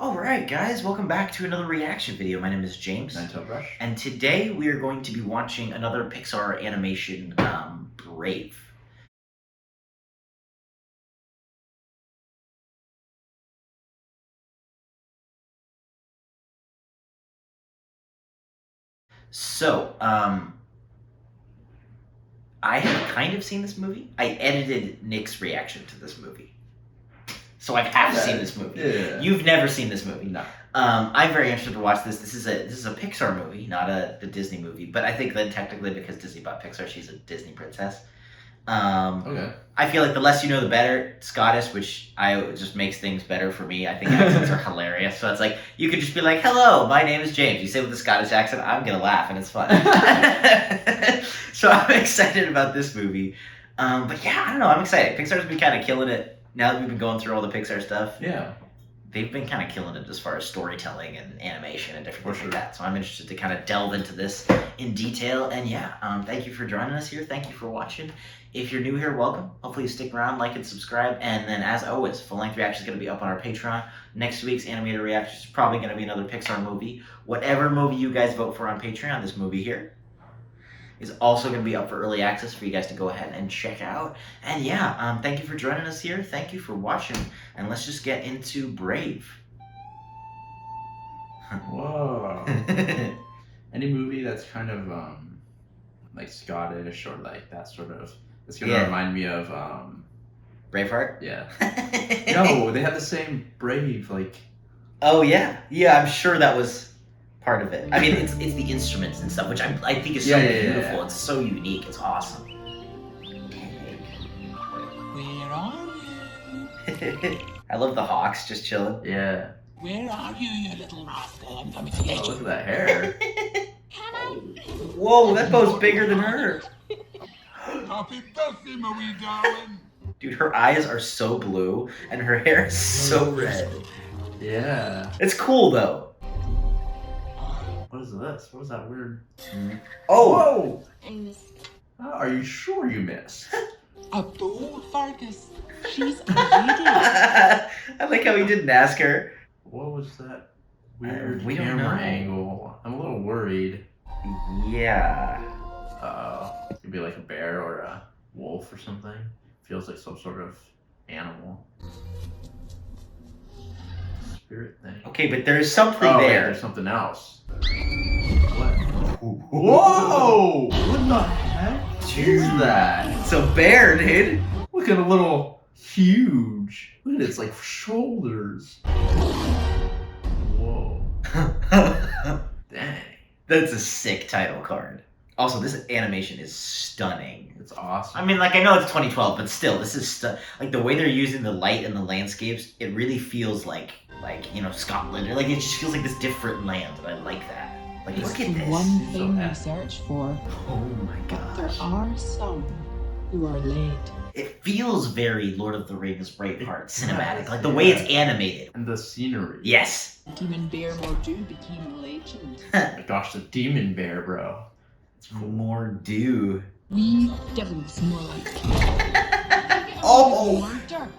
Alright guys, welcome back to another reaction video. My name is James. Ninetailedbrush. And today we are going to be watching another Pixar animation, Brave. So, I have kind of seen this movie. I edited Nick's reaction to this movie. So I've half seen this movie. Yeah. You've never seen this movie. No. I'm very interested to watch this. This is a Pixar movie, not a Disney movie. But I think that technically, because Disney bought Pixar, she's a Disney princess. Okay. I feel like the less you know, the better. Scottish, which just makes things better for me. I think accents are hilarious. So it's like you could just be like, "Hello, my name is James." You say it with a Scottish accent, I'm gonna laugh, and it's fun. So I'm excited about this movie. But yeah, I don't know. I'm excited. Pixar's been kind of killing it. Now that we've been going through all the Pixar stuff, Yeah. they've been kind of killing it as far as storytelling and animation and different things like that. So I'm interested to kind of delve into this in detail. And yeah, thank you for joining us here. Thank you for watching. If you're new here, welcome. Hopefully you stick around, like and subscribe. And then as always, full-length reaction is going to be up on our Patreon. Next week's animated reaction is probably going to be another Pixar movie. Whatever movie you guys vote for on Patreon, this movie here is also going to be up for early access for you guys to go ahead and check out. And yeah, thank you for joining us here. Thank you for watching. And let's just get into Brave. Whoa. Any movie that's kind of like Scottish or like that sort of, it's gonna remind me of Braveheart? Yeah. No, they have the same Brave, like. Oh yeah, yeah. I'm sure that was part of it. I mean, it's the instruments and stuff, which I think is so beautiful. It's so unique. It's awesome. Where are you? I love the hawks just chilling. Yeah. Where are you, you little rascal? I'm coming to get Oh, you. look at that hair. Whoa, that bow's bigger than her. Happy birthday, my wee darling. Dude, her eyes are so blue, and her hair is so red. Yeah. It's cool though. What is this? What is that weird? Oh! Whoa! Are you sure you missed? A bold Fergus. She's a lady. I like how he didn't ask her. What was that weird We don't camera know. angle? I'm a little worried. Yeah. It could be like a bear or a wolf or something. Feels like some sort of animal. Spirit thing. Okay, but there's something Oh, wait, there. there's something else. What? Whoa! What the heck is that? It's a bear, dude. Look at a little huge. Look at its like shoulders. Whoa. Dang. That's a sick title card. Also, this animation is stunning. It's awesome. I mean, like, I know it's 2012, but still, this is like the way they're using the light and the landscapes. It really feels like you know, Scotland, or like it just feels like this different land, and I like that. Like, It's look at the this. one It's so thing we happy. search for. Oh my But there gosh. are some who are late. It feels very Lord of the Rings, Braveheart cinematic, does, like the way yeah. it's animated. And the scenery. Yes. Demon Bear Mordu became a legend. Oh my gosh, the demon bear, bro. It's cool. More do. We devils more like. Oh! Murder.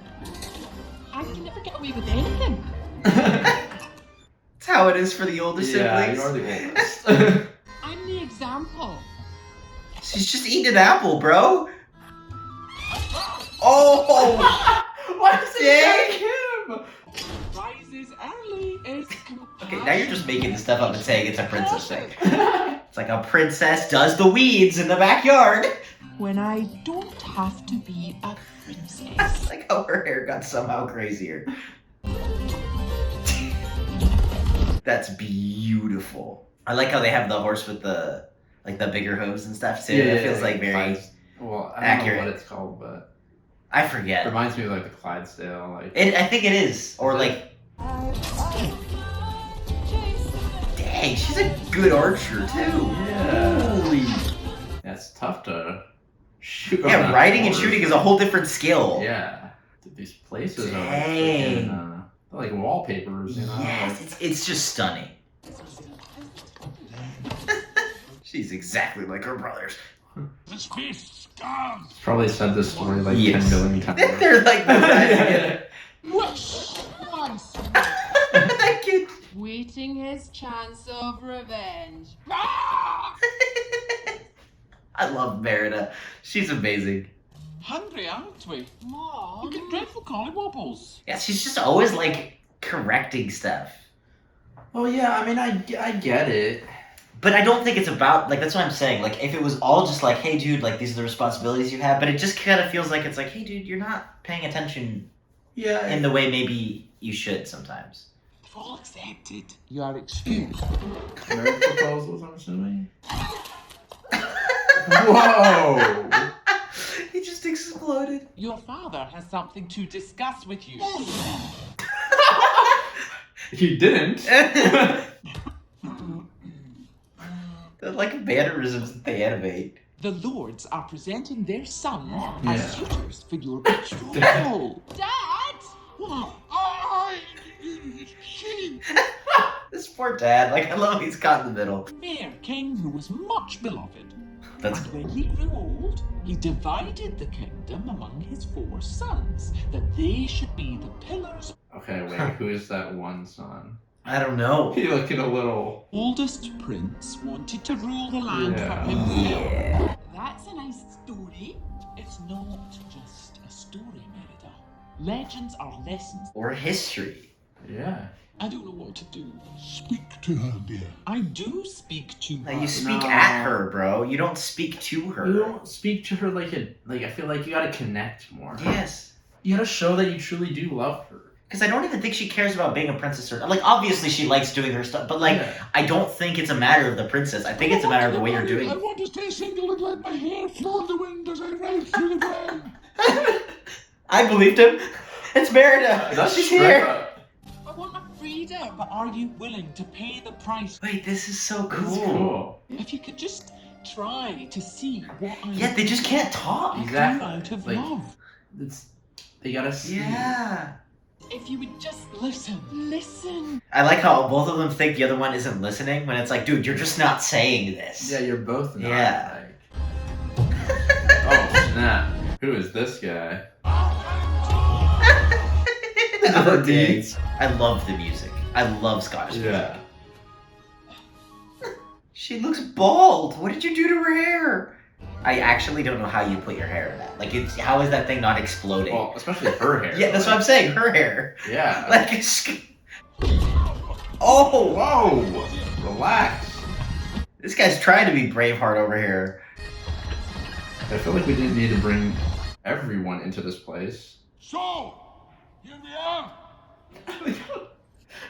I can never get away with anything. That's how it is for the older Yeah, siblings. you're the oldest. I'm the example. She's just eating an apple, bro. Oh! Why is Dang. it him? Rises early is. Okay, now you're just making the stuff up and saying it's a princess thing. It's like a princess does the weeds in the backyard. When I don't have to be a princess. It's like how her hair got somehow crazier. That's beautiful. I like how they have the horse with the bigger hooves and stuff too. It feels like very Well, I don't accurate. know what it's called, but I it forget. reminds me of like the Clydesdale. Like I think it is. Or like dang, she's a good archer too. Yeah. Holy. That's tough to shoot. on Yeah, that riding and horse. shooting is a whole different skill. Yeah. These places are Dang. like wallpapers, you know. Yes, it's just stunning. She's exactly like her brothers. This beast scars. Probably said this story like Yes. 10 million times. They're like the best. Which one's That waiting his chance of revenge. I love Merida. She's amazing. Hungry, aren't we? Mom. You get dreadful collywobbles. Yeah, she's just always like correcting stuff. Well, yeah, I mean, I get it. But I don't think it's about, like, that's what I'm saying. Like, if it was all just like, hey, dude, like, these are the responsibilities you have, but it just kind of feels like it's like, hey, dude, you're not paying attention in the way maybe you should sometimes. They've all accepted. You are excused. Marriage proposals, I'm assuming? Whoa! He just exploded. Your father has something to discuss with you. He didn't. They're like mannerisms that they animate. The lords are presenting their sons Yeah. as suitors for your betrothal. Dad! This poor dad, like, I love he's caught in the middle. Fair king who was much beloved. That's And when he grew old, he divided the kingdom among his 4 sons, that they should be the pillars. Okay, wait, who is that one son? I don't know. He looking a little... Oldest prince wanted to rule the land Yeah. for himself. Yeah. That's a nice story. It's not just a story, Merida. Legends are lessons. Or history. Yeah. I don't know what to do. Speak to her, dear. I do speak to Like, her. you speak No. at her, bro. You don't speak to her. You don't speak to her like I feel like you gotta connect more. Yes. You gotta show that you truly do love her. Because I don't even think she cares about being a princess or... Like, obviously she likes doing her stuff, but, like, Yeah. I don't think it's a matter of the princess. I think it's a matter of the way you're doing I it. want to stay single and let my hair flow in the wind as I ride through the rain. I believed him. It's Merida. She's straight here. up. I want my freedom, but are you willing to pay the price? Wait, this is so This cool. is cool. If you could just try to see what I Yeah, they just can't talk. do Exactly. out of Like- love. They gotta see. Yeah. If you would just listen. I like how both of them think the other one isn't listening when it's like, dude, you're just not saying this. Yeah, you're both not. Yeah. Like... Oh, snap. Who is this guy? Oh, dang. I love the music. I love Scottish music. Yeah. She looks bald. What did you do to her hair? I actually don't know how you put your hair in that. Like, how is that thing not exploding? Well, especially her hair. Yeah, that's what I'm saying. Her hair. Yeah. Like, oh, Whoa! Relax. this guy's trying to be Braveheart over here. I feel like we didn't need to bring everyone into this place. So, here we are.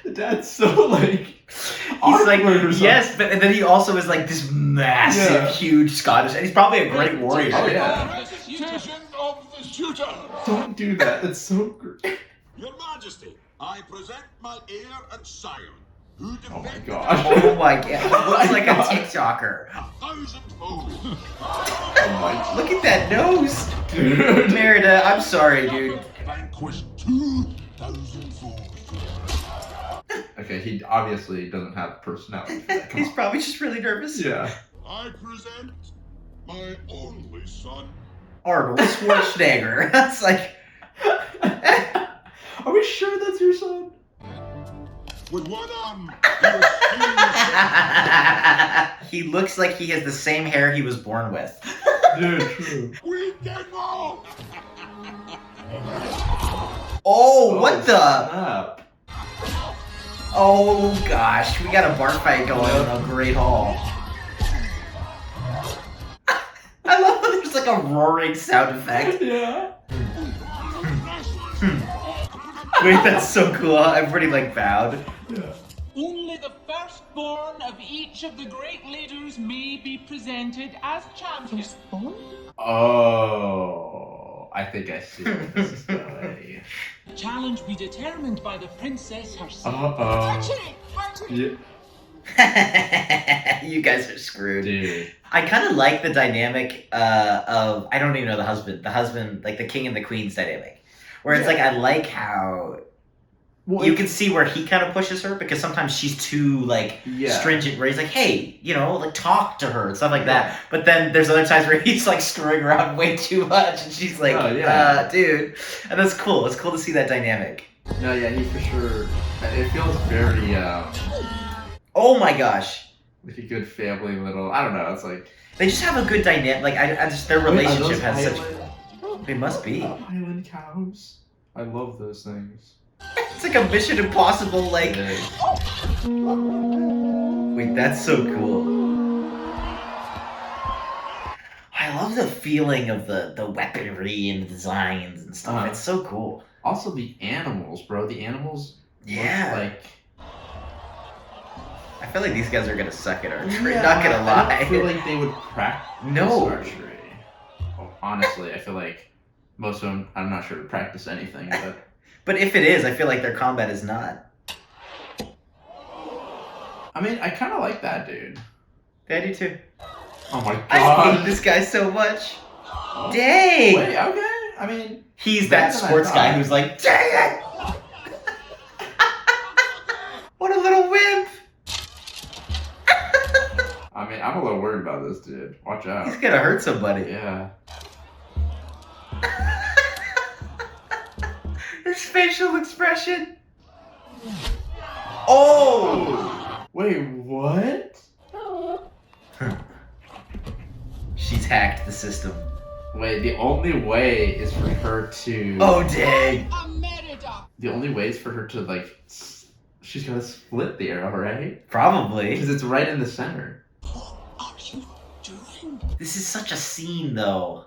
The dad's so like. He's like, yes, but and then he also is like this massive, Yeah. huge Scottish, and he's probably a great warrior. Oh yeah. Presentation of the suitor. Don't do that. That's so great. Your Majesty, I present my heir and scion, who Oh my defended gosh. Oh my god, he looks like a God. a TikToker. thousandfold. Oh my. Look at that nose. Dude. Merida, I'm sorry, dude. Vanquish 2,000-fold. Okay, he obviously doesn't have personality for that. Come He's on. probably just really nervous. Yeah. I present my only son. Arnold Schwarzenegger. That's like, Are we sure that's your son? With one arm, he was he looks like he has the same hair he was born with. Dude, true. We can all. Oh, what the? Snap. Oh gosh, we got a bar fight going on in a great hall. I love that there's like a roaring sound effect. Yeah. Wait, that's so cool. Everybody like bowed. Yeah. Only the firstborn of each of the great leaders may be presented as champions. Oh, I think I see where this is going. Challenge be determined by the princess herself. Archie! Yeah. You guys are screwed. Dude. I kind of like the dynamic of, I don't even know the husband, like the king and the queen's dynamic. Where it's like, I like how Well, you can see where he kind of pushes her because sometimes she's too like Yeah. stringent where he's like, hey, you know, like talk to her and stuff like that. But then there's other times where he's like screwing around way too much and she's like, Oh, yeah. dude. And that's cool. It's cool to see that dynamic. No, yeah, he for sure. It feels very Oh my gosh. like a good family little. I don't know. It's like They just have a good dynamic. Like, I just, their relationship has such. Highland, They must be. Highland cows. I love those things. It's like a Mission Impossible, like. Yeah. Wait, that's so cool. I love the feeling of the weaponry and the designs and stuff. It's so cool. Also, the animals, bro. The animals. Yeah. Look like. I feel like these guys are gonna suck at archery. Yeah, Not gonna lie. I don't feel like they would practice No. archery. Well, honestly, I feel like most of them. I'm not sure to practice anything, but. But if it is, I feel like their combat is not. I mean, I kind of like that dude. I do too. Oh my god. I hate this guy so much. Dang! Wait, okay. I mean, He's that better than I sports guy thought. who's like, dang it! What a little wimp! I mean, I'm a little worried about this dude. Watch out. He's gonna hurt somebody. Yeah. His facial expression. Oh! Wait, what? She's hacked the system. Wait, the only way is for her to. Oh, dang. The only way is for her to, like. She's gonna split the arrow, right? Probably. Because it's right in the center. What are you doing? This is such a scene, though.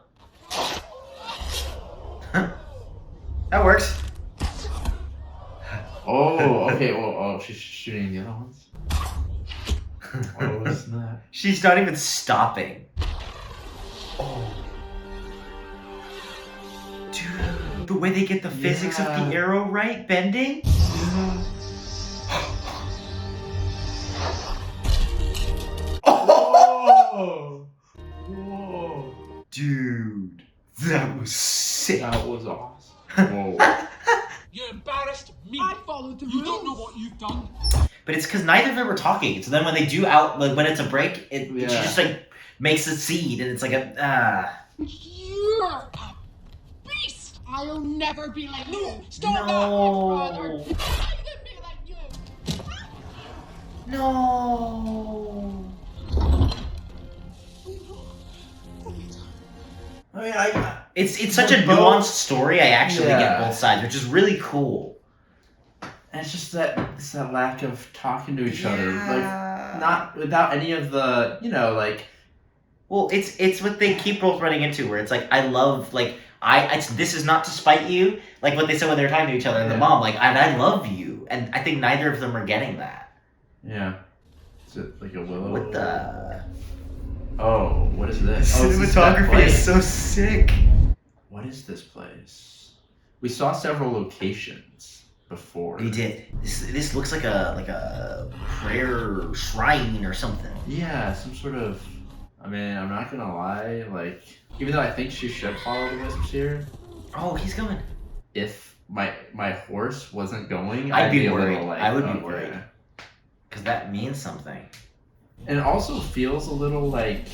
That works. Oh, okay. Oh, she's shooting the other ones. Oh, isn't that? She's not even stopping. Oh. Dude, the way they get the physics of the arrow right, bending? Oh! Whoa! Dude, that was sick. That was awesome. Whoa. You embarrassed me. I followed the You rules. don't know what you've done. But it's because neither of them were talking. So then when they do like when it's a break, it she just like makes a seed, and it's like a You're a beast. I'll never be like you. Stop No. that, brother. I can be like you. No. I mean, it's such a nuanced story. I actually get both sides, which is really cool. And it's just that lack of talking to each other, Yeah. like not without any of the, like. Well, it's what they keep both running into, where it's like I love this is not to spite you, like what they said when they were talking to each other, and the mom I love you, and I think neither of them are getting that. Yeah. Is it like a willow? What the? Oh, what is this? Oh, it's Cinematography that is so sick. What is this place? We saw several locations before. We did. This looks like a prayer shrine or something. Yeah, some sort of. I mean, I'm not gonna lie. Like, even though I think she should follow the wisps here, Oh, he's going. if my horse wasn't going, I'd be a worried. little, like, I would be okay. worried. Because that means something. And it also feels a little like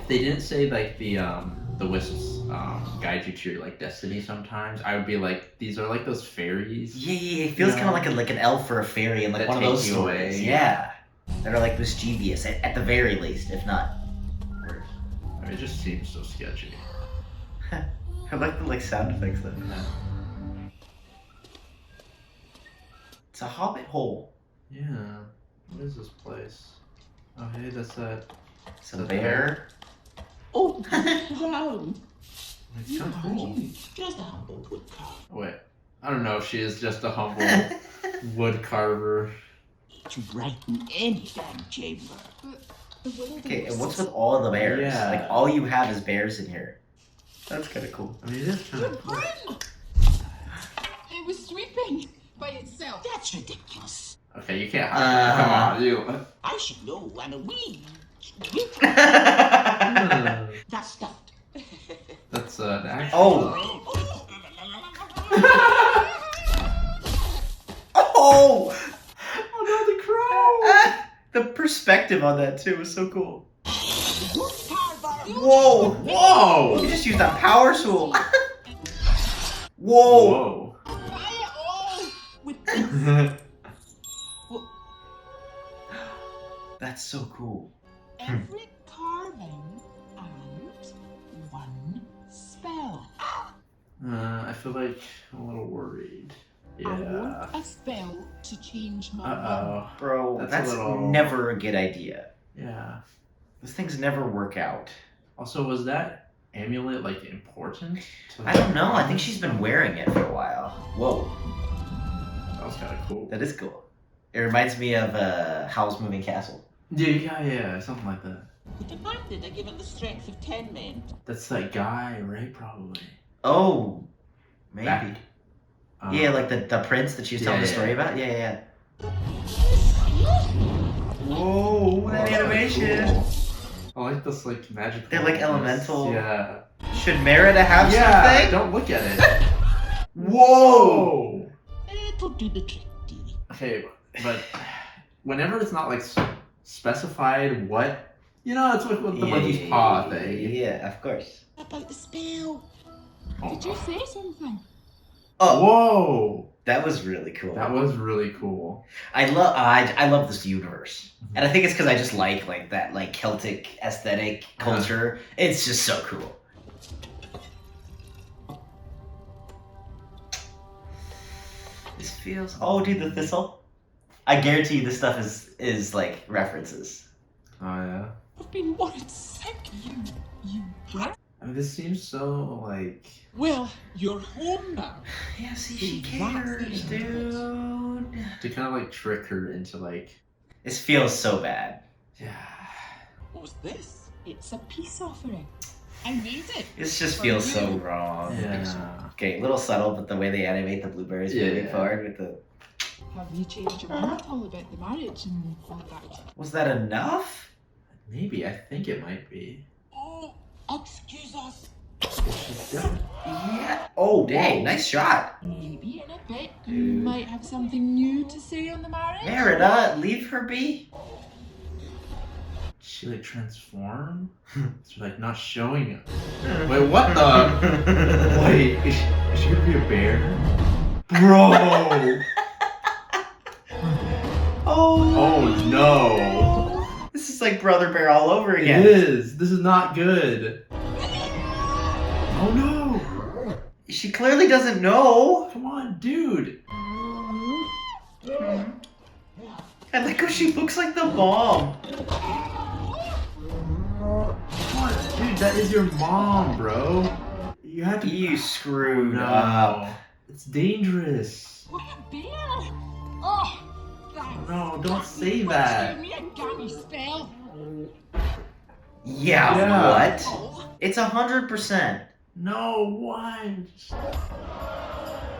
they didn't say like the wisps guide you to your like destiny sometimes. I would be like, these are like those fairies. Yeah, it feels kind of like an elf or a fairy in like That one of those take you stories. away. Yeah. That are like mischievous, at the very least, if not worse. I mean, it just seems so sketchy. I like the sound effects though. It's a hobbit hole. Yeah. What is this place? Oh, hey, that's that. It's a bear. Oh, wow. It's kind of cool. Just a humble woodcarver. Wait, I don't know if she is just a humble wood carver. To brighten any damn chamber. Okay, and what's with all of the bears? Yeah. Like all you have is bears in here. That's kind of cool. I mean, it is kind of cool. It was sweeping by itself. That's ridiculous. Okay, you can't hide. Come on, you. I should know, and we. That's stuffed. That's an actual. Oh! Oh! Oh no, the crow! The perspective on that too was so cool. Woodcarver. Whoa! Whoa! You just used that power tool. Whoa! Whoa! Buy it all. That's so cool. Every carving and one spell. I feel like I'm a little worried. I want Yeah. a spell to change my mind. Uh-oh. Bro, That's that's a little- never a good idea. Yeah. Those things never work out. Also, was that amulet, like, important? I don't know. I think she's been wearing it for a while. Whoa, That was kind of cool. that is cool. It reminds me of Howl's Moving Castle. Yeah, something like that. The demanded are given the strength of 10 men. That's that guy, right? Probably. Oh, maybe. That- Yeah, like the prince that she was telling the story about? Yeah. Whoa, that animation. Cool. I like this, like, magic. They're like elemental. Yeah. Should Merida have Yeah, something? don't look at it. Whoa! It'll do the trick, dearie. Okay, but whenever it's not, like, specified what... You know, it's with the monkey's paw thing. Yeah, of course. About the spell. Oh. Did you say something? Oh, Whoa! that was really cool. That was really cool. I love this universe, and I think it's because I just like that like Celtic aesthetic culture. It's just so cool. This feels. Oh, dude, the thistle. I guarantee you, this stuff is like references. Oh, yeah. I've been worried sick. You brat. I mean, this seems so, like... Well, you're home now. Yeah, see, she cares, dude. To kind of, like, trick her into, like... This feels so bad. Yeah. What's this? It's a peace offering. I made it. This just feels so wrong. Yeah. Okay, a little subtle, but the way they animate the blueberries moving Yeah. forward with the... Have you changed your mind at all about the marriage and all that? Was that enough? Maybe. I think it might be. Oh, excuse us. Yeah. Oh, dang, nice shot. Maybe in a bit you might have something new to say on the marriage. Merida, leave her be. She, like, transform? It's, like, not showing it. Wait, what the... Wait, is she gonna be a bear? Bro! Oh, no. This is like Brother Bear all over again. It is. This is not good. Oh, no. She clearly doesn't know. Come on, dude. I like how she looks like the mom. Come on, dude, that is your mom, bro. You have to... You screwed No. up. It's dangerous. What a bear! Oh, thanks. No, don't say Give that. me a gammy spell. Yeah, what? It's 100%. No, why?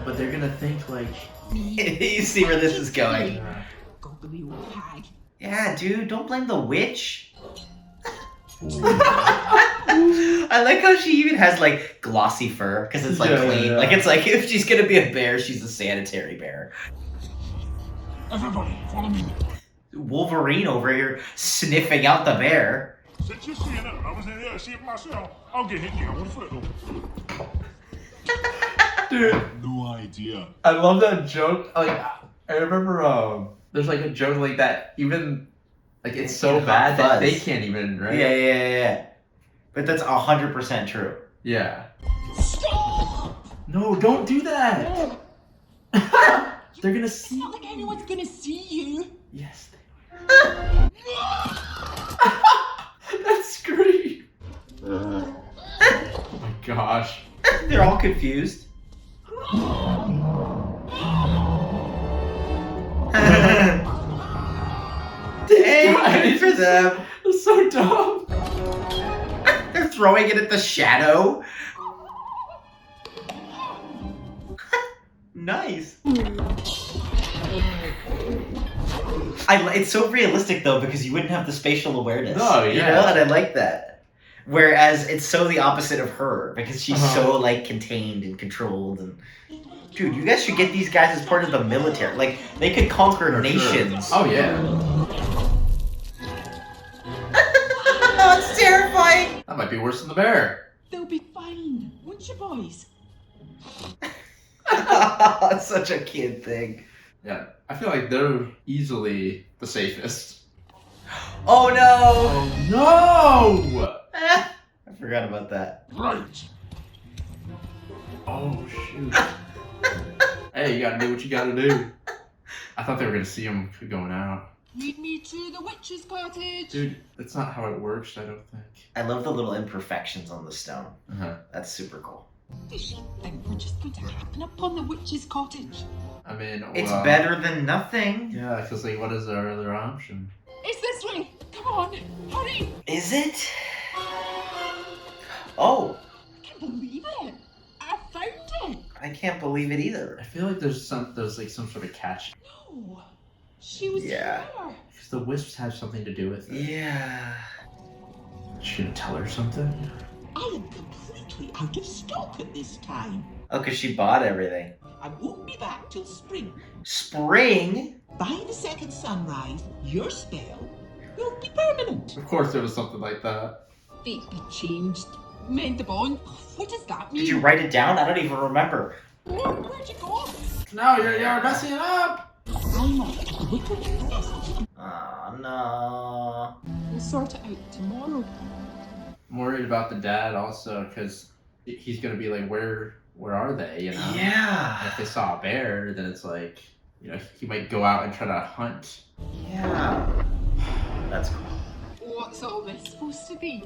But they're gonna think, like... You see where this is going. Gobbly old hag. Yeah, dude, don't blame the witch. I like how she even has like glossy fur because it's like Yeah, clean. yeah. Like it's like if she's gonna be a bear, she's a sanitary bear. Everybody, follow me. Wolverine over here sniffing out the bear. Since you're seeing it, I was in there seeing myself. I'll get hit here. What the fuck? Dude, No idea. I love that joke. Like, I remember, there's like a joke like that, even, like, it's so In Hot bad that Fuzz. they can't even, right? Yeah. But that's 100% true. Yeah. Stop! No, don't do that! They're gonna It's see. not like anyone's gonna see you. Yes, they will. That scream! Oh my gosh. They're all confused. Dang, good for them. That's so dumb. They're throwing it at the shadow. Nice. It's so realistic though because you wouldn't have the spatial awareness. No, You yeah. know, and I like that. Whereas it's so the opposite of her because she's so like contained and controlled and. Dude, you guys should get these guys as part of the military. Like they could conquer For nations. sure. Oh yeah. It's terrifying. That might be worse than the bear. They'll be fine, won't you, boys? It's such a kid thing. Yeah, I feel like they're easily the safest. Oh no! Oh no! I forgot about that. Right. Oh shoot. Hey, you gotta do what you gotta do. I thought they were gonna see him going out. Lead me to the witch's cottage. Dude, that's not how it works, I don't think. I love the little imperfections on the stone. Uh-huh. That's super cool. Does she think we're just going to happen upon the witch's cottage? I mean, It's well, better than nothing. Yeah, because like, what is our other option? It's this way. Come on, hurry. Is it? Oh, I can't believe it. I found it. I can't believe it either. I feel like there's like some sort of catch. No, she was Yeah. here. Because the wisps have something to do with it. Yeah. Is she gonna tell her something? I am completely out of stock at this time. Oh, because she bought everything. I won't be back till spring. Spring? By the second sunrise, your spell will be permanent. Of course there was something like that. Fate be changed. Mend the bond. What does that mean? Did you write it down? I don't even remember. Where'd you go? No, you're messing it up! I'm a little vessel. Oh, no. We'll sort it out tomorrow. I'm worried about the dad also, because he's gonna be like, where are they, you know? And Yeah. if they saw a bear, then it's like, you know, he might go out and try to hunt. Yeah. That's cool. What's all this supposed to be?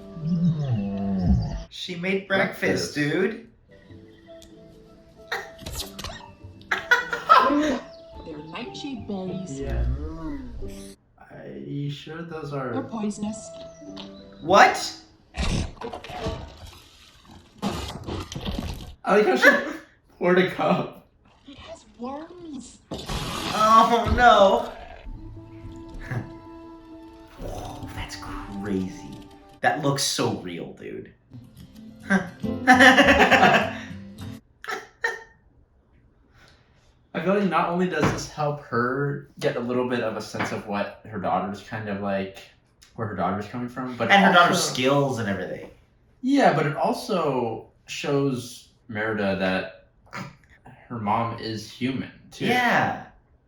She made breakfast, dude. They're nightshade berries. Yeah. Are you sure those They're are... poisonous. What? I like how she poured a cup. It has worms. Oh, no. Whoa, that's crazy. That looks so real, dude. I feel like not only does this help her get a little bit of a sense of what her daughter's kind of like, where her daughter's coming from, but And her also- daughter's skills and everything. Yeah, but it also shows Merida that her mom is human too. Yeah.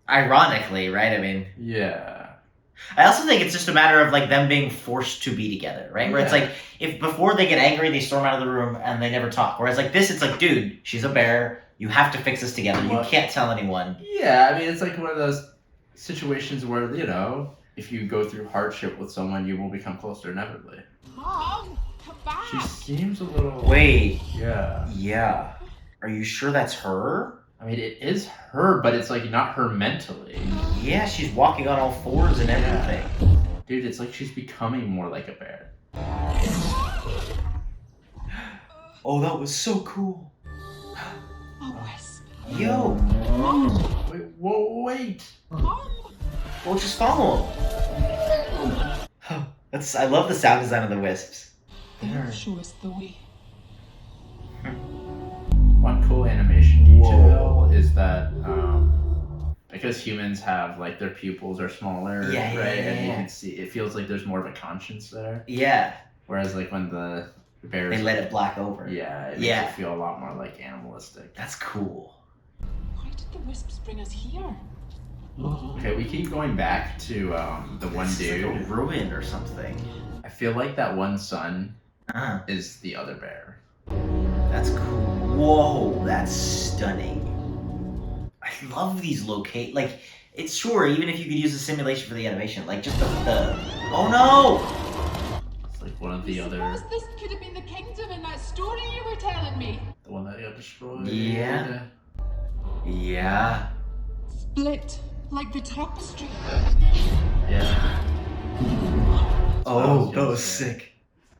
Ironically, right? I mean, Yeah. I also think it's just a matter of like them being forced to be together, right? Where it's Yeah. like if before they get angry, they storm out of the room and they never talk. Whereas like this, it's like, dude, she's a bear. You have to fix this together. You What? can't tell anyone. Yeah, I mean, it's like one of those situations where, you know, if you go through hardship with someone, you will become closer inevitably. Mom, come back. She seems a little... Wait. Yeah. Yeah. Are you sure that's her? I mean, it is her, but it's like not her mentally. Yeah, she's walking on all fours and everything. Dude, it's like she's becoming more like a bear. Oh, that was so cool. A wisp. Yo. Wait, whoa, wait! Mom. Well, just follow him. I love the sound design of the wisps. They'll show us the way. One cool animation detail Whoa. is that because humans have like their pupils are smaller, Yeah, right? yeah, And you yeah. can see it feels like there's more of a conscience there. Yeah. Whereas like when the bears, They let it black over. yeah, it makes Yeah. it feel a lot more like animalistic. That's cool. Why did the wisps bring us here? Okay, we keep going back to the one This is like dude. a ruin or something. I feel like that one son Ah, is the other bear. that's cool. Whoa, that's stunning. I love these like it's sure even if you could use a simulation for the animation, like just the oh no! It's like one of the I other, suppose this could have been the kingdom in that story you were telling me. the one that got destroyed. Yeah. Yeah. Split like the tapestry. Yeah. Oh, that was sick.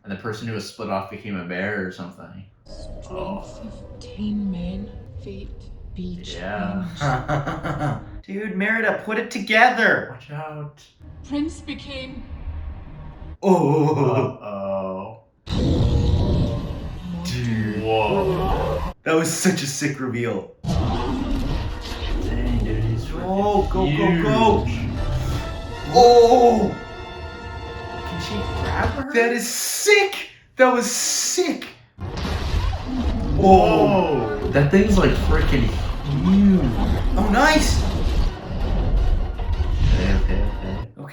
And the person who was split off became a bear or something. Strength of 10 men. Fate be changed. Yeah. Dude, Merida, put it together. Watch out. Prince became Oh, Uh-oh. dude, Whoa. that was such a sick reveal. Dang, dude, he's Oh, go, huge. go, go. Oh, Can she grab her? that is sick. That was sick. Oh, Whoa. That thing's like freaking huge. oh, nice.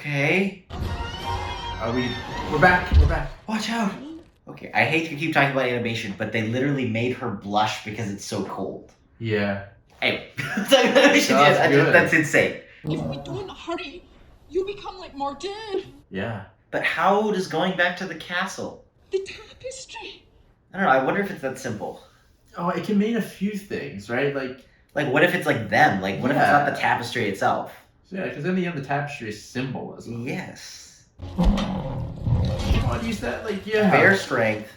Okay. We're back. We're back. Watch out. Okay, I hate to keep talking about animation, but they literally made her blush because it's so cold. Yeah. Anyway, that's insane. If we don't hurry, you become like more dead. Yeah. But how does going back to the castle? The tapestry. I don't know, I wonder if it's that simple. Oh, it can mean a few things, right? Like, what if it's like them? Like, what if it's Yeah. not the tapestry itself? yeah, because in the end, the tapestry is symbolism. Yes. You want to use that? Like, yeah. Bear strength.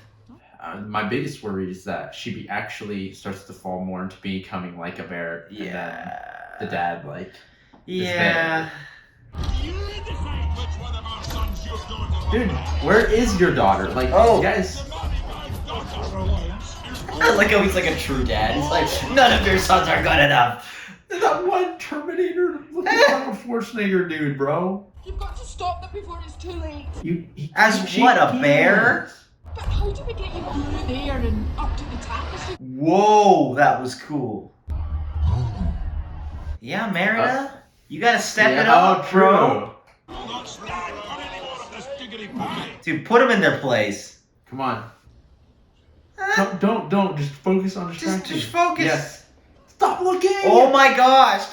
My biggest worry is that she actually starts to fall more into becoming like a bear. And then the dad, like, Yeah. You decide which one of our sons you're going to dude, where is your daughter? Like, Oh. you guys. I like how he's like a true dad. He's like, none of your sons are good enough. That one Terminator looking like a Schwarzenegger dude, bro. You've got to stop them before it's too late. As what, a bear? But how do we get you through there and up to the tapestry? Whoa, that was cool. Yeah, Merida, you gotta step it up, bro. I'll not stand for any more of this diggity pie. Dude, put them in their place. Come on. Don't. Just focus on distraction. Just focus. Yes. Stop looking. Oh my gosh.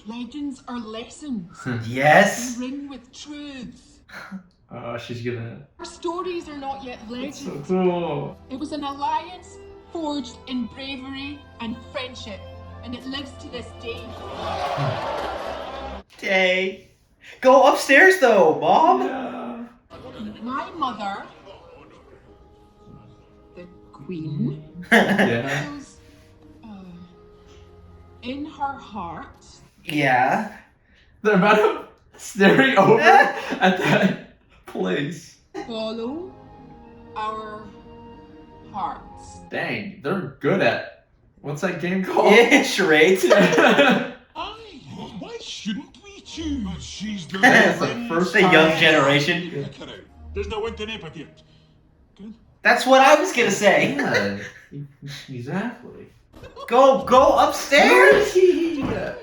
Legends are lessons. Yes. Ring with truths. Oh, she's gonna. Our stories are not yet That's so legends. cool. It was an alliance forged in bravery and friendship, and it lives to this day. Dang. Go upstairs though, Mom. Yeah. My mother, the Queen, Yeah. was in her heart. Yeah. The amount of staring over at that place. Follow our hearts. Dang, they're good at. What's that game called? Yeah, charades. Why shouldn't we choose? She's the That's the first The time. young generation. Pick her out. There's no Ninetailedbrush. Good. That's what I was gonna say. Yeah, exactly. Go upstairs. The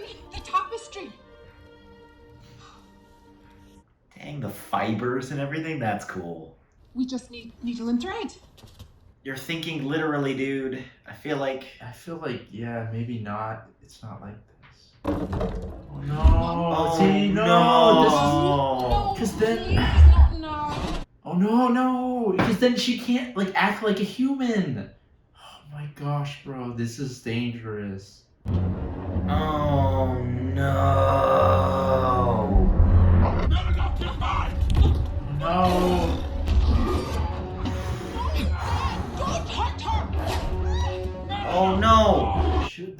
tapestry. Dang, the fibers and everything. That's cool. We just need needle and thread. You're thinking literally, dude. I feel like. Yeah, maybe not. It's not like this. Oh no! Oh, See, no! no. Because then. Please, not now. Oh no! Because then she can't like act like a human. Oh my gosh, bro, this is dangerous. Oh no. Never got too far. No. Don't hurt her. Oh no. Shoot,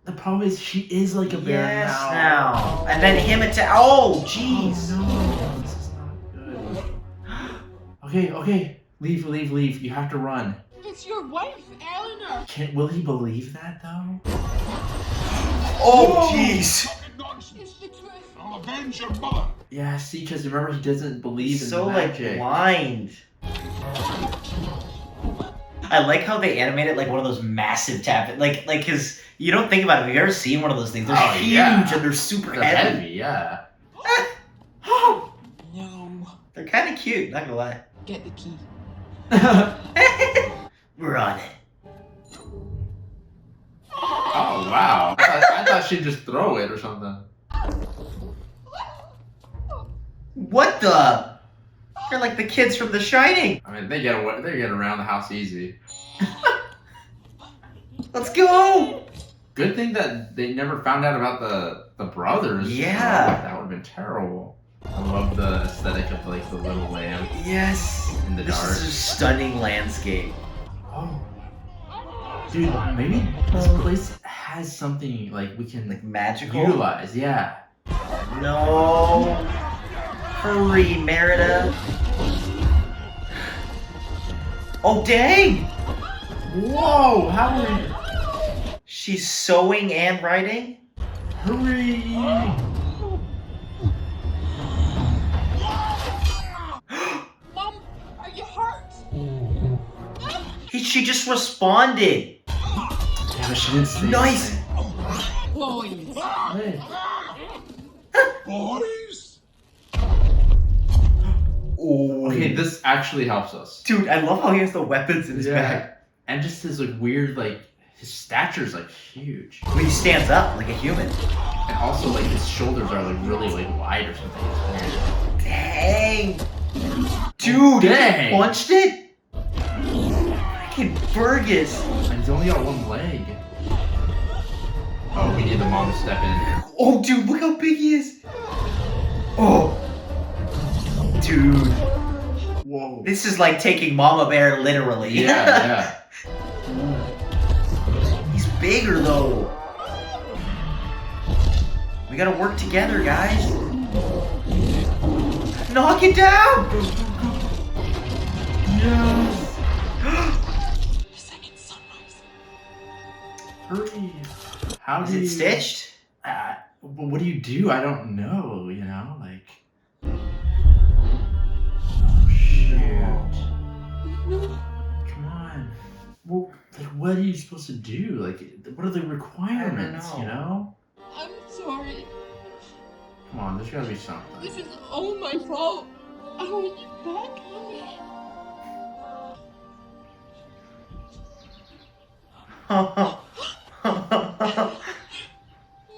the problem is she is like a bear Yes, now. now. And then him attack. Oh, jeez. Oh no, this is not good. Okay, leave. You have to run. It's your wife, Eleanor. Will he believe that though? Oh, jeez. Fucking nonsense. It's the truth. I'll avenge your mother. Yeah, see, because remember he doesn't believe in So the like magic. blind. I like how they animated like one of those massive like because you don't think about it. Have you ever seen one of those things? They're Oh, huge yeah. and they're super They're heavy. heavy, yeah. No. They're kind of cute. Not gonna lie. Get the key. We're on it. Oh wow! I thought she'd just throw it or something. What the? They're like the kids from The Shining. I mean, they get around the house easy. Let's go. Good thing that they never found out about the brothers. Yeah. That would have been terrible. I love the aesthetic of like the little lamp Yes. in the This dark. is a stunning landscape. Oh. Dude, maybe this place has something like we can Like magical. utilize. Yeah. No. Hurry, Merida. Oh, dang. Whoa! How are we? She's sewing and writing? Hurry! Mom, are you hurt? She just responded. Yeah, but she didn't say Nice. Boys. anything. Hey. Boys? okay, this actually helps us. Dude, I love how he has the weapons in his bag. And just his like weird like his stature's like huge. When he stands up like a human. And also like his shoulders are like really like wide or something. Dang. Dude, dang. He punched it? Fucking Burgess. And he's only got one leg. Oh, we need the mom to step in. Oh, dude, look how big he is. Oh. Dude. Whoa. This is like taking Mama Bear literally. Yeah. He's bigger though. We gotta work together, guys. Knock it down! Yes. The second sunrise. Hurry. How Is do it you... stitched? But what do you do? I don't know, you know? Like... Oh, shoot. Come on. Well, like, what are you supposed to do? Like, what are the requirements, you know? I'm sorry. Come on, there's gotta be something. This is all my fault. I want you back,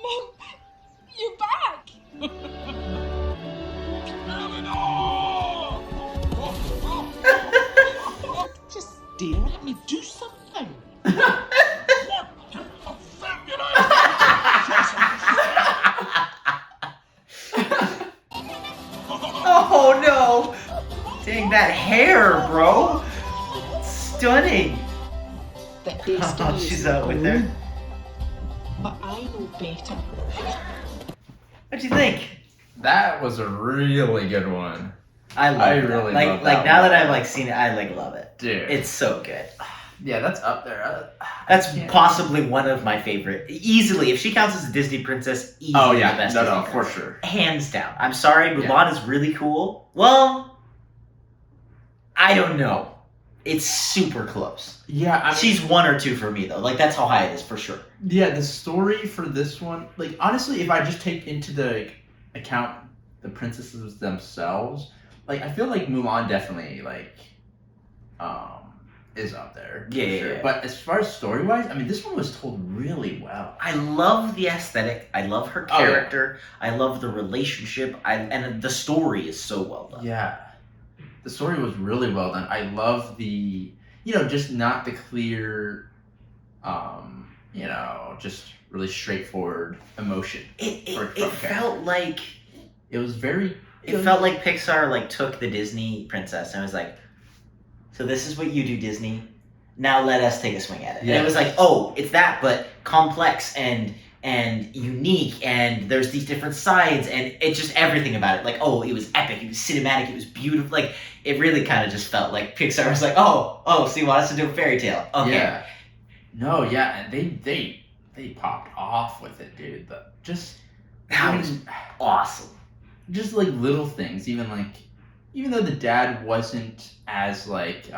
Mom, you're back. Just stare at me. Do something. Oh no! Dang, that hair, bro! Stunning! That destiny is She's your out with own, her. But I know better. What'd you think? That was a really good one. I love I it. really like, love like that now one. that I've like seen it, I like love it. Dude. It's so good. Yeah, that's up there. That's possibly one of my favorite. Easily, if she counts as a Disney princess, easily Oh, yeah. the best. No, Disney for princess. sure. Hands down. I'm sorry, Yeah. Mulan is really cool. Well, I don't know. It's super close. Yeah, I mean, She's 1 or 2 for me though. Like that's how high it is for sure. yeah, the story for this one, like, honestly, if I just take into the account the princesses themselves, like, I feel like Mulan definitely, like, is up there. For Yeah, sure. yeah, yeah. But as far as story-wise, I mean, this one was told really well. I love the aesthetic. I love her Oh, yeah. character. I love the relationship. And the story is so well done. Yeah. The story was really well done. I love the, you know, just not the clear, you know, just really straightforward emotion. It from felt like It was very... it felt like Pixar like took the Disney princess and was like, so this is what you do, Disney. Now let us take a swing at it. And it was like, oh, it's that, but complex and unique, and there's these different sides, and it's just everything about it. Like, oh, it was epic, it was cinematic, it was beautiful. Like, it really kind of just felt like Pixar was like, oh, so you want us to do a fairy tale? Okay. Yeah. No, yeah, and they popped off with it, dude. That was awesome. Just like little things, even though the dad wasn't as like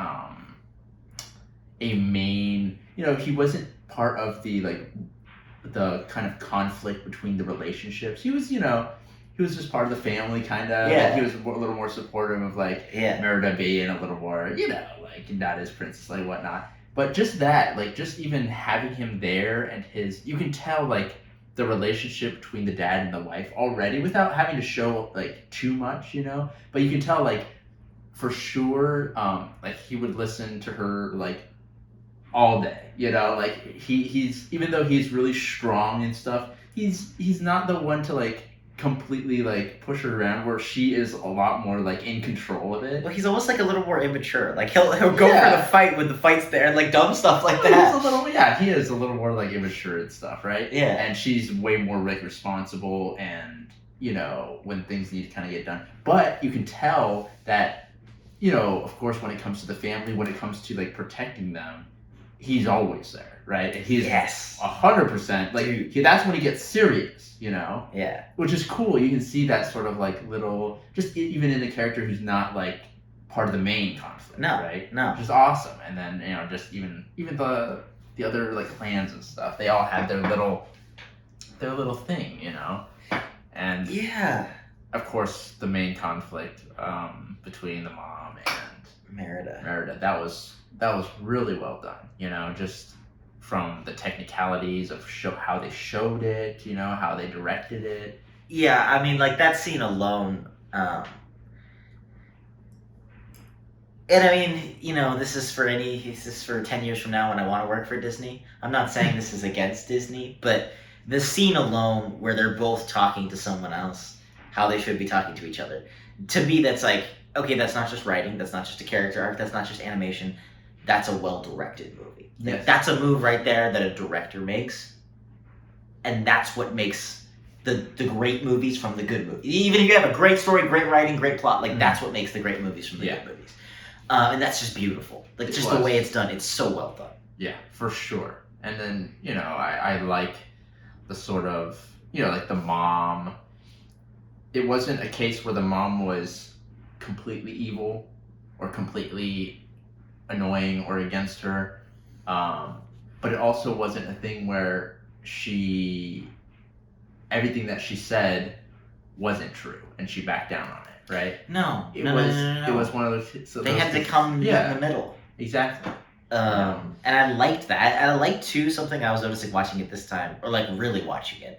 a main, you know, he wasn't part of the kind of conflict between the relationships. He was, you know, he was just part of the family, kind of. Yeah. He was a little more supportive of like Mrvideotape being a little more, you know, like not as princess-like and whatnot. But just that, like, just even having him there and you can tell like the relationship between the dad and the wife already without having to show like too much, you know. But you can tell like for sure, like he would listen to her like all day, you know. Like he's even though he's really strong and stuff, he's not the one to like completely like push her around, where she is a lot more like in control of it. Well, he's almost like a little more immature. Like he'll go for the fight when the fight's there and like dumb stuff like that. He is a little more like immature and stuff, right? Yeah. And she's way more like responsible and, you know, when things need to kind of get done. But you can tell that, you know, of course, when it comes to the family, when it comes to like protecting them, he's always there, right? And he's 100%. Like that's when he gets serious, you know? Yeah. Which is cool. You can see that sort of like little, just even in a character who's not like part of the main conflict, right? No. Which is awesome. And then, you know, just even the other like clans and stuff, they all had their little thing, you know? And yeah. of course, the main conflict between the mom and Merida. That was really well done. You know, just from the technicalities of how they showed it, you know, how they directed it. Yeah, I mean, like, that scene alone, and I mean, you know, this is for 10 years from now when I want to work for Disney. I'm not saying this is against Disney, but the scene alone where they're both talking to someone else, how they should be talking to each other, to me, that's like, okay, that's not just writing, that's not just a character arc, that's not just animation, that's a well-directed movie. Like, Yes. that's a move right there that a director makes, and that's what makes the great movies from the good movies. Even if you have a great story, great writing, great plot, like, that's what makes the great movies from the good movies. And that's just beautiful. Like, just the way it's done, it's so well done. Yeah, for sure. And then, you know, I like the sort of, you know, like the mom. It wasn't a case where the mom was completely evil or completely annoying or against her. But it also wasn't a thing where everything that she said wasn't true and she backed down on it, right? No. It was one of those. So they had to come in the middle. Exactly. And I liked that. I liked too something I was noticing watching it this time, or like really watching it,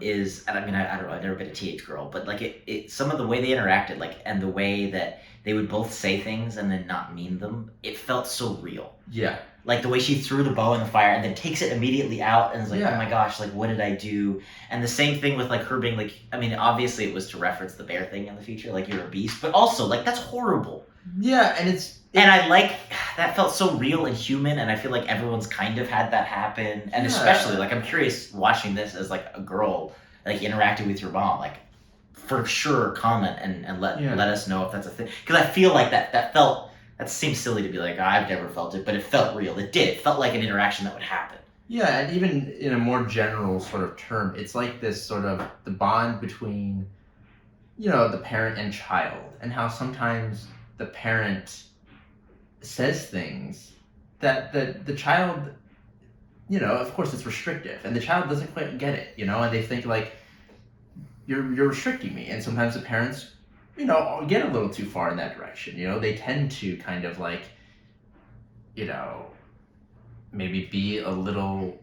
is, and I mean, I don't know, I've never been a teenage girl, but like it some of the way they interacted, like, and the way that they would both say things and then not mean them, it felt so real. Yeah. Like the way she threw the bow in the fire and then takes it immediately out and is like, oh my gosh, like, what did I do? And the same thing with like her being like, I mean, obviously it was to reference the bear thing in the future, like, you're a beast, but also like, that's horrible. Yeah, and and I like, that felt so real and human, and I feel like everyone's kind of had that happen, and especially, like, I'm curious watching this as, like, a girl, like, interacting with your mom, like, for sure, comment and let us know if that's a thing, because I feel like that seems silly to be like, oh, I've never felt it, but it felt real, it did, it felt like an interaction that would happen. Yeah, and even in a more general sort of term, it's like this sort of, the bond between, you know, the parent and child, and how sometimes the parent says things that the child, you know, of course it's restrictive, and the child doesn't quite get it, you know, and they think like, you're restricting me, and sometimes the parents, you know, get a little too far in that direction, you know, they tend to kind of like, you know, maybe be a little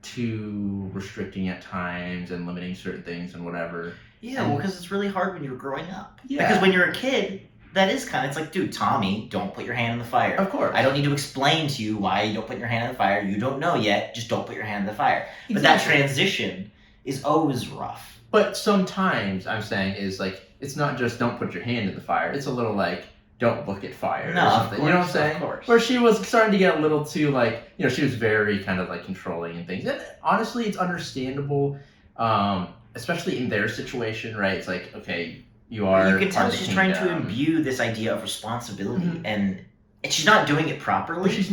too restricting at times and limiting certain things and whatever. Yeah, well, because it's really hard when you're growing up. Yeah. Because when you're a kid, that is kind of, it's like, dude, Tommy, don't put your hand in the fire. Of course. I don't need to explain to you why you don't put your hand in the fire. You don't know yet. Just don't put your hand in the fire. Exactly. But that transition is always rough. But sometimes, I'm saying, is like, it's not just don't put your hand in the fire. It's a little like, don't look at fire or something. You know what I'm saying? Of course. Where she was starting to get a little too, like, you know, she was very kind of like controlling and things. And honestly, it's understandable, especially in their situation, right? It's like, okay, you can tell she's trying to imbue this idea of responsibility, and she's not doing it properly. But she's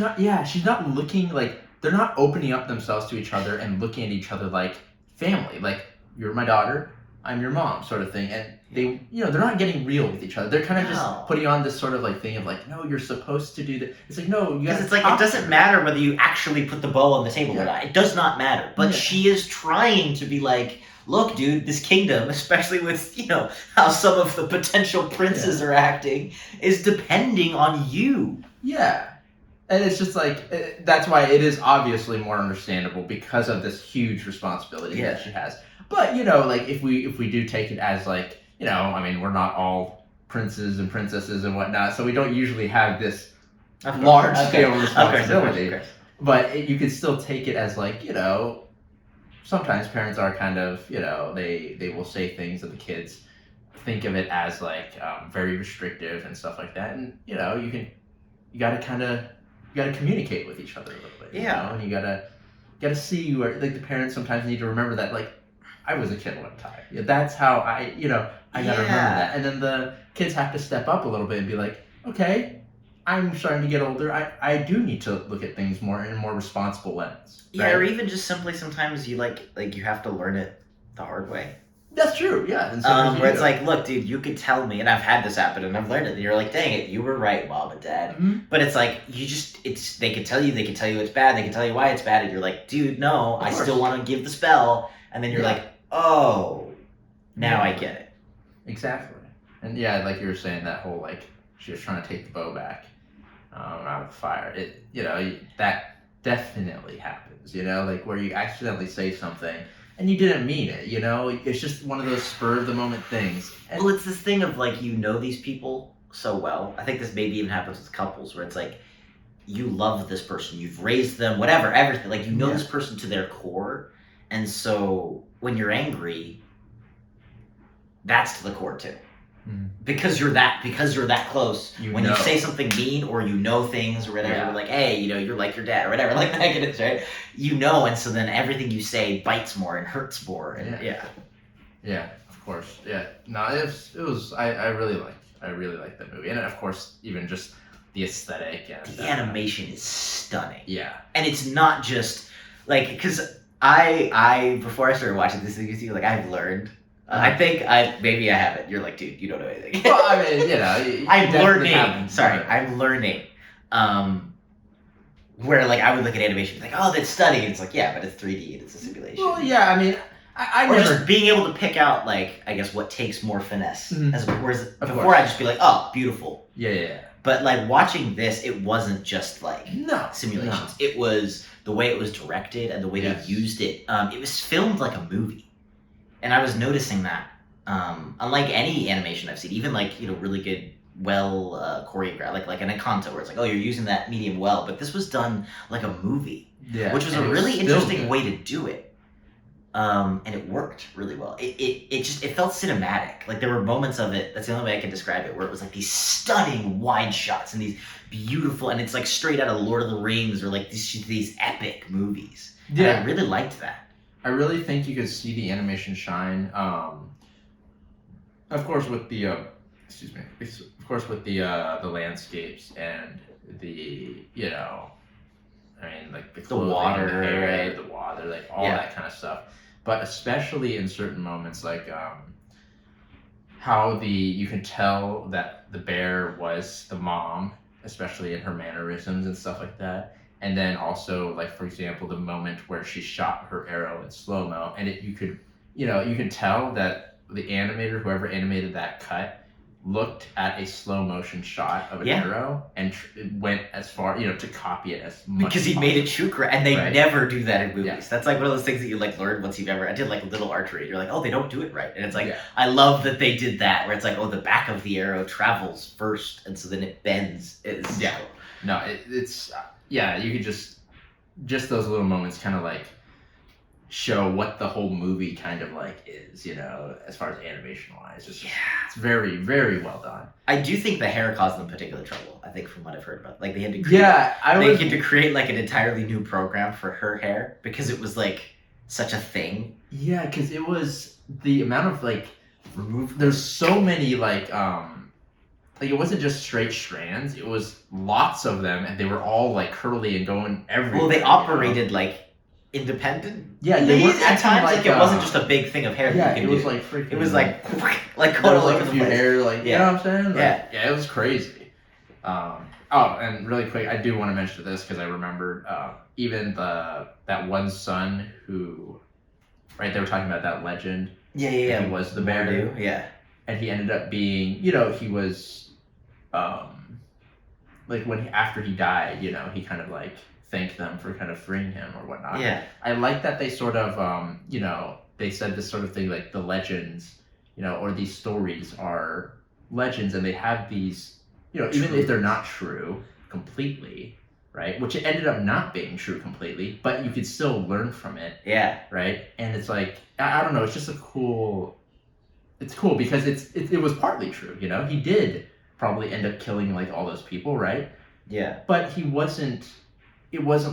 not looking like, they're not opening up themselves to each other and looking at each other like family. Like, you're my daughter, I'm your mom, sort of thing. And they, you know, they're not getting real with each other. They're kind of just putting on this sort of like thing of like, no, you're supposed to do that. It's like, no, you. Because it's like, it doesn't matter whether you actually put the bow on the table or not. It does not matter. But she is trying to be like, look, dude, this kingdom, especially with, you know, how some of the potential princes are acting, is depending on you. Yeah. And it's just like, that's why it is obviously more understandable because of this huge responsibility that she has. But, you know, like, if we do take it as like, you know, I mean, we're not all princes and princesses and whatnot, so we don't usually have this large-scale responsibility. Of course. But you could still take it as like, you know, sometimes parents are kind of, you know, they will say things that the kids think of it as like very restrictive and stuff like that, and you know, you gotta communicate with each other a little bit. You know? And you gotta see where, like, the parents sometimes need to remember that, like, I was a kid one time. Yeah, that's how I gotta remember that, and then the kids have to step up a little bit and be like, okay, I'm starting to get older. I do need to look at things more in a more responsible lens. Right? Yeah, or even just simply sometimes you like you have to learn it the hard way. That's true, yeah. Where it's like, look, dude, you could tell me, and I've had this happen, and I've learned it, and you're like, dang it, you were right, mom and dad. Mm-hmm. But it's like, they can tell you it's bad, they can tell you why it's bad, and you're like, dude, no, I still want to give the spell, and then you're like, oh, now I get it. Exactly. And yeah, like you were saying, that whole like she was trying to take the bow back out of the fire. That definitely happens. Like where you accidentally say something and you didn't mean it. It's just one of those spur of the moment things. And Well, it's this thing of like these people so well. I think this maybe even happens with couples where it's like you love this person, you've raised them, whatever, everything. Like this person to their core, and so when you're angry, that's to the core too. Because you're that close. When you say something mean or things or whatever, like, hey, you're like your dad or whatever, like that is, right? And so then everything you say bites more and hurts more. And yeah, of course. Yeah. No, it was I really liked that movie. And of course, even just the aesthetic and the animation is stunning. Yeah. And it's not just like, because I before I started watching this thing with you, like I've learned. I think maybe I haven't. You're like, dude, you don't know anything. Well, I mean, I'm learning. I'm learning. Where like I would look at animation and be like, oh, that's stunning. And it's like, yeah, but it's 3D and it's a simulation. Well, yeah, I mean, I or never... just being able to pick out like I guess what takes more finesse. Whereas Of before course. I'd just be like, oh, beautiful. Yeah. But like watching this, it wasn't just like simulations. No. It was the way it was directed and the way they used it. It was filmed like a movie. And I was noticing that, unlike any animation I've seen, even like, really good, well choreographed, like an Encanto, where it's like, oh, you're using that medium well, but this was done like a movie, which was a really interesting way to do it. And it worked really well. It felt cinematic. Like there were moments of it, that's the only way I can describe it, where it was like these stunning wide shots and these beautiful, and it's like straight out of Lord of the Rings or like these epic movies. Yeah. And I really liked that. I really think you could see the animation shine. Of course, with the the landscapes and the like the clothing, water, the hair, right? the water, like all that kind of stuff. But especially in certain moments, like how you can tell that the bear was the mom, especially in her mannerisms and stuff like that. And then also, like, for example, the moment where she shot her arrow in slow-mo, and you can tell that the animator, whoever animated that cut, looked at a slow-motion shot of an arrow and went as far, to copy it as much because as he made it shoot correct, and they never do that in movies. Yeah. That's like one of those things that you like learn once I did like little archery, and you're like, oh, they don't do it right. And it's like, I love that they did that, where it's like, oh, the back of the arrow travels first, and so then it bends. No, it's you could just those little moments kind of like show what the whole movie kind of like is, as far as animation wise. It's very, very well done. I do think the hair caused them particular trouble. I think from what I've heard about, like they had to create, had to create like an entirely new program for her hair because it was like such a thing. Yeah, because it was the amount of like there's so many like it wasn't just straight strands, it was lots of them, and they were all like curly and going everywhere. Well, they operated like independent. Yeah, they were at times like it wasn't just a big thing of hair. Yeah, it was like freaking. It was like going all over like the a few place. hair, like you know what I'm saying? Like, yeah, it was crazy. And really quick, I do want to mention this because I remembered even that one son who, right? They were talking about that legend. Yeah. He was the bear. Yeah. And he ended up being, he was, like after he died, he kind of like thanked them for kind of freeing him or whatnot. Yeah. I like that they sort of, they said this sort of thing like the legends, or these stories are legends, and they have these, even if they're not true completely, right? Which it ended up not being true completely, but you could still learn from it. Yeah. Right. And it's like, I don't know, it's just it's cool because it was partly true, he did probably end up killing like all those people, right? Yeah. But it wasn't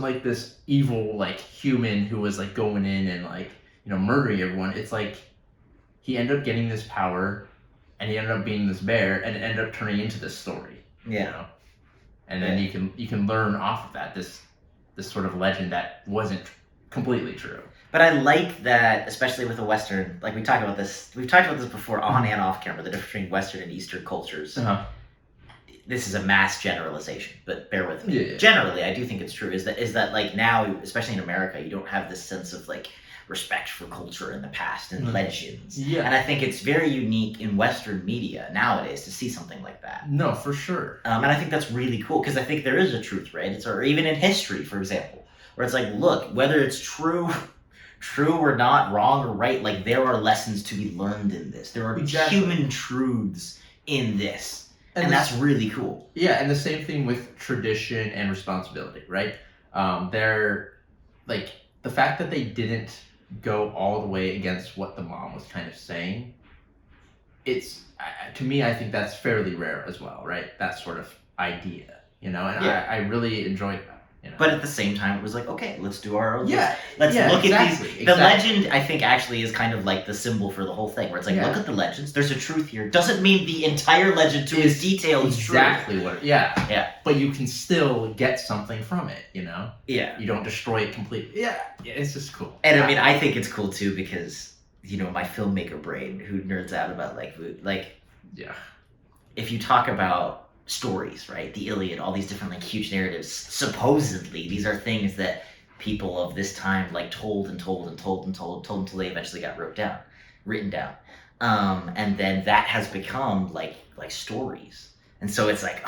like this evil like human who was like going in and like, murdering everyone. It's like he ended up getting this power and he ended up being this bear and it ended up turning into this story. Yeah. And then you can learn off of that this sort of legend that wasn't completely true. But I like that, especially with a Western, like we've talked about this before on and off camera, the difference between Western and Eastern cultures. Uh-huh. This is a mass generalization, but bear with me. Yeah. Generally, I do think it's true, is that like now, especially in America, you don't have this sense of like, respect for culture in the past and legends. Yeah. And I think it's very unique in Western media nowadays to see something like that. No, for sure. And I think that's really cool because I think there is a truth, right? Or even in history, for example, where it's like, look, whether it's true or not, wrong or right, like there are lessons to be learned in this. There are human truths in this. And that's really cool. Yeah, and the same thing with tradition and responsibility, right? They're like the fact that they didn't go all the way against what the mom was kind of saying. It's to me, I think that's fairly rare as well, right? That sort of idea, you know. And I really enjoyed that. You know? But at the same time, it was like, okay, let's do our own. Yeah. Let's look at these. Exactly. The legend, I think, actually is kind of like the symbol for the whole thing, where it's like, look at the legends. There's a truth here. Doesn't mean the entire legend to its detail is true. Exactly what. Yeah. Yeah. But you can still get something from it, you know. Yeah. You don't destroy it completely. Yeah. It's just cool. And I mean, I think it's cool too because my filmmaker brain, who nerds out about yeah. If you talk about stories, right? The Iliad, all these different huge narratives. Supposedly, these are things that people of this time told until they eventually got written down. And then that has become like stories. And so it's like,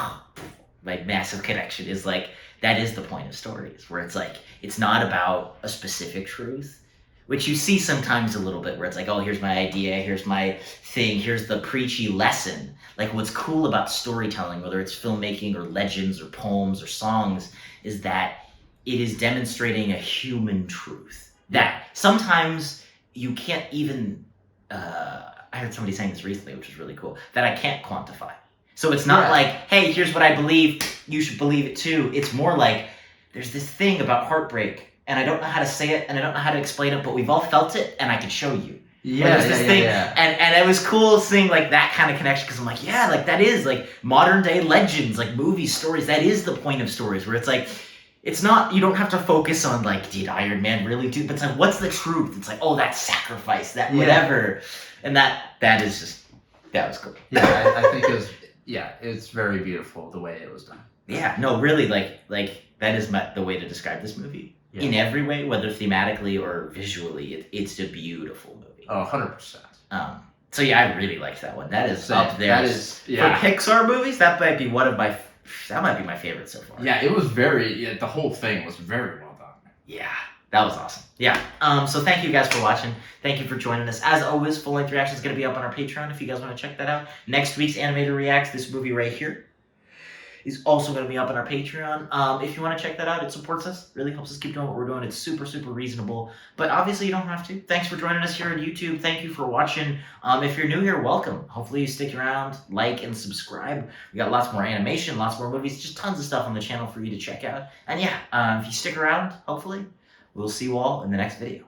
massive connection is that is the point of stories, where it's like, it's not about a specific truth, which you see sometimes a little bit where it's like, oh, here's my idea, here's my thing, here's the preachy lesson. Like, what's cool about storytelling, whether it's filmmaking or legends or poems or songs, is that it is demonstrating a human truth that sometimes you can't even, I heard somebody saying this recently, which is really cool, that I can't quantify. So it's not like, hey, here's what I believe, you should believe it too. It's more like, there's this thing about heartbreak, and I don't know how to say it, and I don't know how to explain it, but we've all felt it, and I can show you. Yeah, And it was cool seeing that kind of connection, because I'm like, that is modern day legends, movies, stories. That is the point of stories, where it's like, it's not, you don't have to focus on did Iron Man really do, but it's like, what's the truth? It's like, oh, that sacrifice, that whatever, and that was cool. Yeah, I think it was. Yeah, it's very beautiful the way it was done. Yeah, no, really, that is the way to describe this movie. Yeah. In every way, whether thematically or visually, it's a beautiful movie. Oh, 100%. So yeah, I really liked that one. That is up there. That is, for Pixar movies, that might be my favorite so far. Yeah, it was the whole thing was very well done. Yeah, that was awesome. Yeah. So thank you guys for watching. Thank you for joining us. As always, full-length reaction is going to be up on our Patreon if you guys want to check that out. Next week's Animator Reacts, this movie right here, is also going to be up on our Patreon. If you want to check that out, it supports us, really helps us keep doing what we're doing. It's super, super reasonable. But obviously, you don't have to. Thanks for joining us here on YouTube. Thank you for watching. If you're new here, welcome. Hopefully, you stick around, like, and subscribe. We got lots more animation, lots more movies, just tons of stuff on the channel for you to check out. And yeah, if you stick around, hopefully, we'll see you all in the next video.